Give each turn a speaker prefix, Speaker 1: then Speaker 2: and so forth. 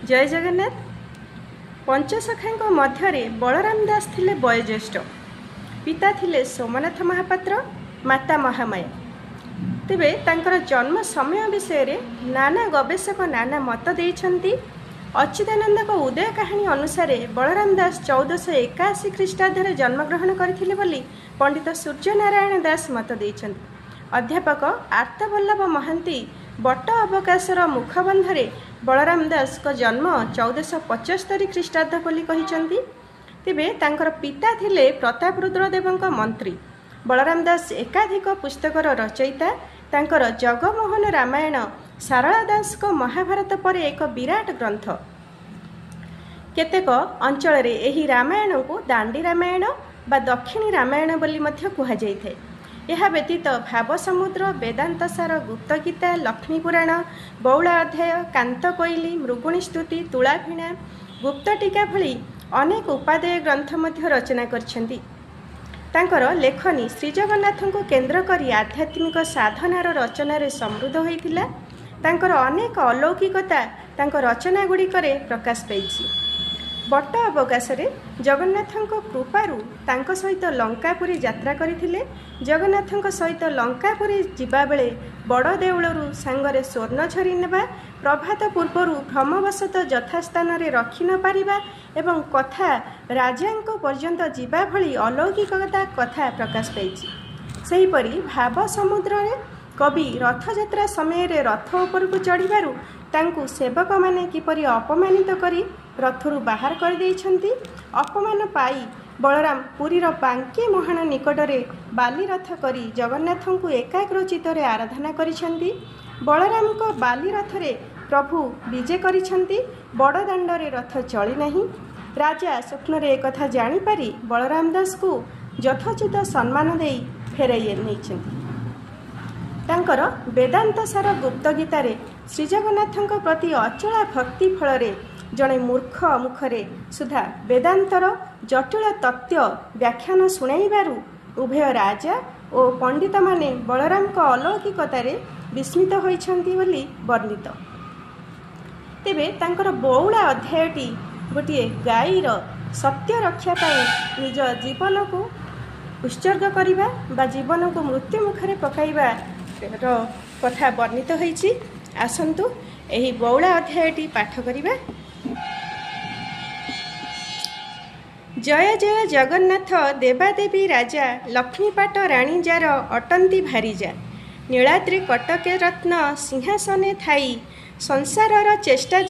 Speaker 1: जय जगन्नाथ। पंचसखा मध्य बलराम दास थिले वयोज्येष्ठ। पिता थिले सोमनाथ महापात्र, माता महामाया। तेबे तांकर जन्म समय विषय नाना गवेषक नाना मत देइछन्ति। अच्युतानंद उदय कहानी अनुसार बलराम दास 1481 ख्रीष्टाब्द जन्मग्रहण करथिले बोली पंडित सूर्यनारायण दास मत देइछन्ति। अध्यापक आर्तवल्लभ महांती बट अवकाशर मुखबंधरे बलराम दास को जन्म 1475 ख्रीष्टाब्द बोली कहिछन्ति। तेबे तांकर पिता थिले प्रताप रुद्रदेवଙ୍କ मंत्री। बलराम दास एकाधिक पुस्तकर रचयिता। तांकर जगमोहन रामायण, सारला दास को महाभारत पर एक विराट ग्रंथ। केतेक अंचल रे एही रामायण को दांडी रामायण बा दक्षिणी रामायण बोली मध्य कुहा जाइथे। यह व्यतीत भाव समुद्र, वेदांत सार, गुप्त गीता, लक्ष्मी पुराण, बौला अध्याय, कांत कोइली, मृगुणी स्तुति, तुलाभिणा, गुप्त टीका भली अनेक उपादेय ग्रंथ मध्य रचना करछन्ति। तांकर लेखनी श्रीजगन्नाथ को केन्द्र करी आध्यात्मिक साधनार रचनार समृद्ध होइथिला। तांकर अनेक अलौकिकता तांकर रचना गुड़िकरे प्रकाश पाइछि। बट अवकाश जगन्नाथ कृपारू तांको सहित लंकापुरी यात्रा करथिले। जगन्नाथ सहित लंकापुरी जिबा बेले बड़ देउलरू सांगरे स्वर्ण झरी नेबा, प्रभात पूर्वर भ्रमवशत यथास्थान रखि न पारिबा एवं कथा राजांको पर्यंत जिबा भली अलौकिकता कथा प्रकाश पाइछि। सेहीपरि भाव समुद्र कवि रथयात्रा समय रथ उपरकू चढ़िबारु तांकु सेवक माने किपरि अपमानित करी रथरू बाहर कर देइछन्ति। अपमान पाई बलराम पुरीर बांकी मुहाण निकटरे बाली रथ करी जगन्नाथ को एकाग्र चित्तरे आराधना करिछन्ति। बलराम को बाली रथरे प्रभु विजय करिछन्ति। बड़ दांडरे रथ चली नहीं। राजा स्वप्न रे एकथा जानी पारी बलराम दास को यथोचित सम्मान देई फेराई नेइछन्ति। तांकर वेदांत सार गुप्त गीतार श्रीजगन्नाथ प्रति अचला भक्ति फल जड़े मूर्ख मुखरे सुधा वेदांतर जटिल तथ्य व्याख्यान शुणाइबारु उभय राजा और पंडित माने बलराम को अलौकिकतार विस्मित होइछन्ति बोली वर्णित। तेबे तांकर बौला अध्यायटी गोटे गाईर सत्य रक्षा पाई निज जीवन को उत्सर्ग करिबा बा जीवन को मृत्यु मुखरे पकाइबा कथा वर्णित होइछि। आसंतु एही बौला अध्यायटी पाठ करिबा। जय जय जगन्नाथ देवादेवी राजा, लक्ष्मीपाट राणी जार अटंती भारीजा। नीलाद्रि कटके रत्न सिंहासने थाई, संसारर चेष्टा